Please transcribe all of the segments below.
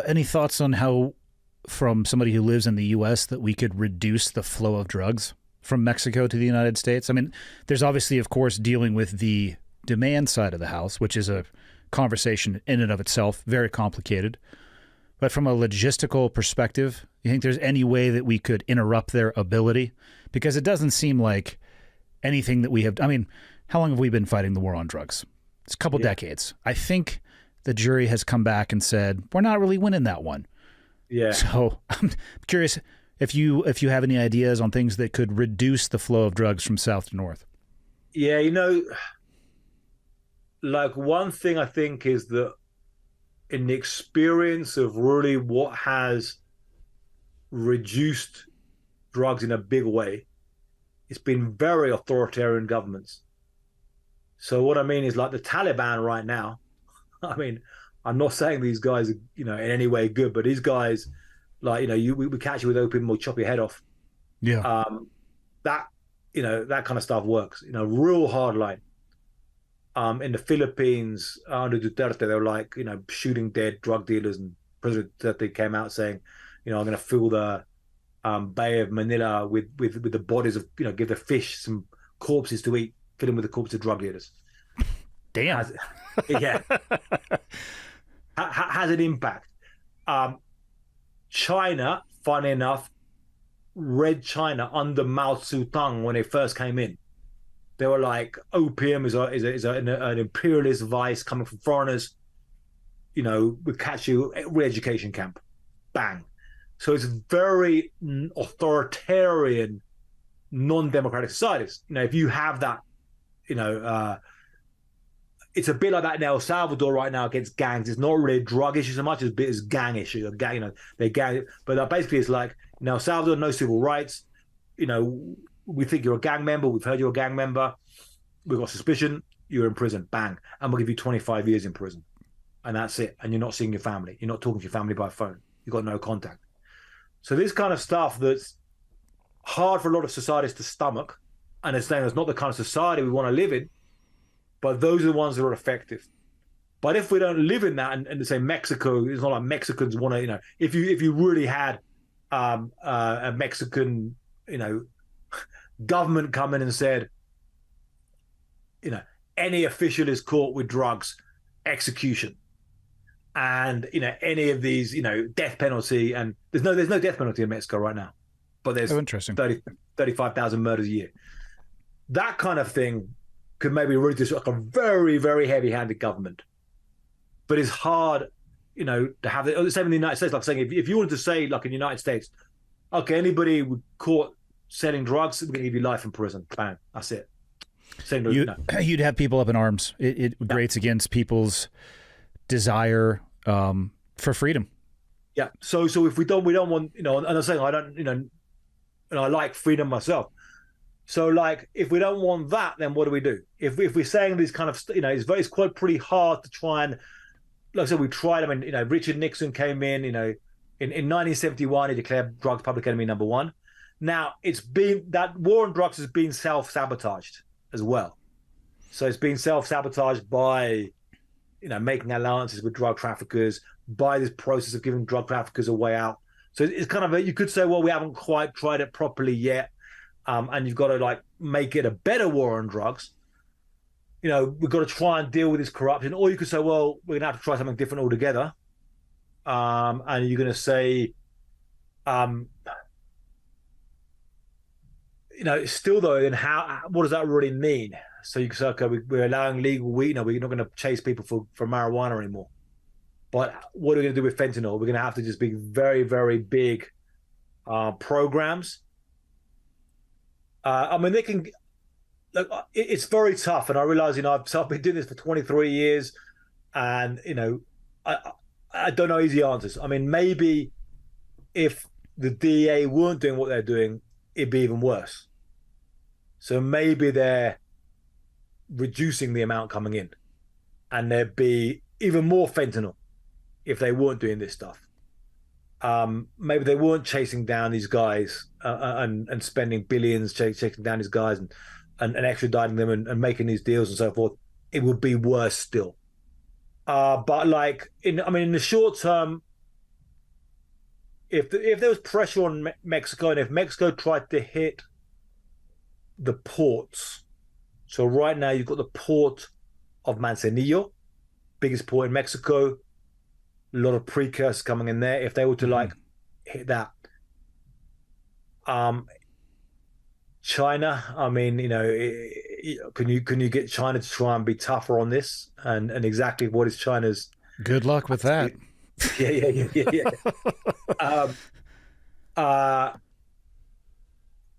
Any thoughts on how, from somebody who lives in the U.S., that we could reduce the flow of drugs from Mexico to the United States? I mean, there's obviously, of course, dealing with the demand side of the house, which is a conversation in and of itself, very complicated. But from a logistical perspective, you think there's any way that we could interrupt their ability? Because it doesn't seem like anything that we have... I mean, how long have we been fighting the war on drugs? It's a couple decades. I think the jury has come back and said, we're not really winning that one. Yeah. So I'm curious if you have any ideas on things that could reduce the flow of drugs from south to north. Yeah, like one thing I think is that in the experience of really what has reduced drugs in a big way, it's been very authoritarian governments. So what I mean is like the Taliban right now, I mean, I'm not saying these guys are, in any way good, but these guys, like, we catch you with opium, we'll chop your head off. Yeah. That kind of stuff works, real hard line. In the Philippines, under Duterte, they were like, shooting dead drug dealers, and President Duterte came out saying, I'm going to fill the Bay of Manila with the bodies of, give the fish some corpses to eat, fill them with the corpses of drug dealers. Damn. Has an impact. China, funny enough, Red China under Mao Zedong when they first came in. They were like, opium is an imperialist vice coming from foreigners. We catch you at re-education camp. Bang. So it's very authoritarian, non-democratic societies. If you have that, it's a bit like that in El Salvador right now against gangs. It's not really a drug issue so much as a bit as gang issue. They gang, but basically it's like in El Salvador, no civil rights. We think you're a gang member. We've heard you're a gang member. We've got suspicion. You're in prison. Bang, and we'll give you 25 years in prison, and that's it. And you're not seeing your family. You're not talking to your family by phone. You've got no contact. So this kind of stuff that's hard for a lot of societies to stomach, and it's saying it's not the kind of society we want to live in. But those are the ones that are effective. But if we don't live in that, and say Mexico, it's not like Mexicans want to, if you really had a Mexican, government come in and said, any official is caught with drugs, execution. And, any of these, death penalty, and there's no death penalty in Mexico right now. But there's 35,000 murders a year. That kind of thing could maybe really just like a very, very heavy-handed government. But it's hard, to have the same in the United States. Like saying, if you wanted to say, like in the United States, okay, anybody caught selling drugs, we're going to give you life in prison. Bang, that's it. You'd have people up in arms. It grates against people's desire for freedom. Yeah. So if we don't want, and I'm saying I don't, and I like freedom myself. So, like, if we don't want that, then what do we do? If we're saying these kind of, it's quite pretty hard to try and, like I said, we tried. I mean, Richard Nixon came in, in 1971, he declared drugs public enemy number one. Now, that war on drugs has been self-sabotaged as well. So it's been self-sabotaged by, making alliances with drug traffickers, by this process of giving drug traffickers a way out. So it's kind of, you could say, well, we haven't quite tried it properly yet. And you've got to make it a better war on drugs. We've got to try and deal with this corruption. Or you could say, well, we're going to have to try something different altogether. And you're going to say, still though, then what does that really mean? So you can say, okay, we're allowing legal weed. We're not going to chase people for marijuana anymore. But what are we going to do with fentanyl? We're going to have to just be very, very big programs. They can. Look, it's very tough, and I realize, I've been doing this for 23 years, and I don't know easy answers. I mean, maybe if the DEA weren't doing what they're doing, it'd be even worse. So maybe they're reducing the amount coming in, and there'd be even more fentanyl if they weren't doing this stuff. Maybe they weren't chasing down these guys and spending billions chasing down these guys and extraditing them and making these deals and so forth. It would be worse still. But in the short term, if there was pressure on Mexico, and if Mexico tried to hit the ports, so right now you've got the port of Manzanillo, biggest port in Mexico, a lot of precursors coming in there. If they were to like hit that, China, I mean, can you get China to try and be tougher on this? And exactly what is China's? Good luck with that. Yeah.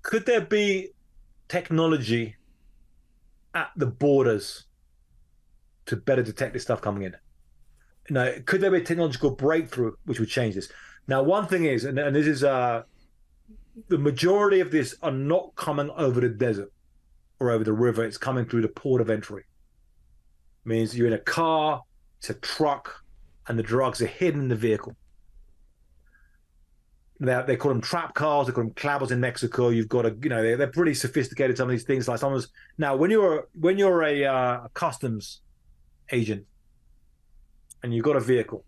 Could there be technology at the borders to better detect this stuff coming in? Could there be a technological breakthrough which would change this? Now, one thing is, and this is the majority of this are not coming over the desert or over the river. It's coming through the port of entry. It means you're in a car, it's a truck, and the drugs are hidden in the vehicle. Now, they call them trap cars, they call them clavos in Mexico. You've got they're pretty sophisticated, some of these things. Like now, when you're a customs agent and you've got a vehicle,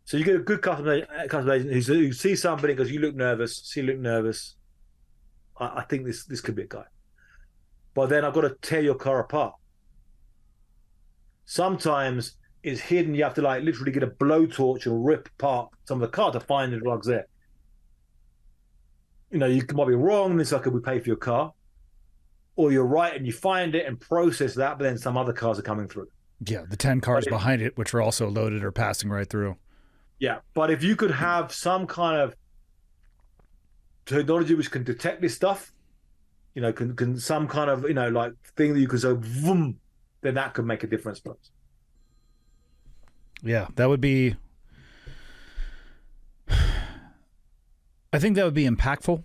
so you get a good customs agent who sees somebody and goes, you look nervous. I think this could be a guy. But then I've got to tear your car apart. Sometimes it's hidden. You have to like literally get a blowtorch and rip apart some of the car to find the drugs there. You might be wrong. And it's like, we pay for your car, or you're right and you find it and process that, but then some other cars are coming through. Yeah, the 10 cars behind it, which are also loaded, are passing right through. Yeah, but if you could have some kind of technology which can detect this stuff, can some kind of like thing that you could say, vroom, then that could make a difference for us. Yeah, that would be. I think that would be impactful.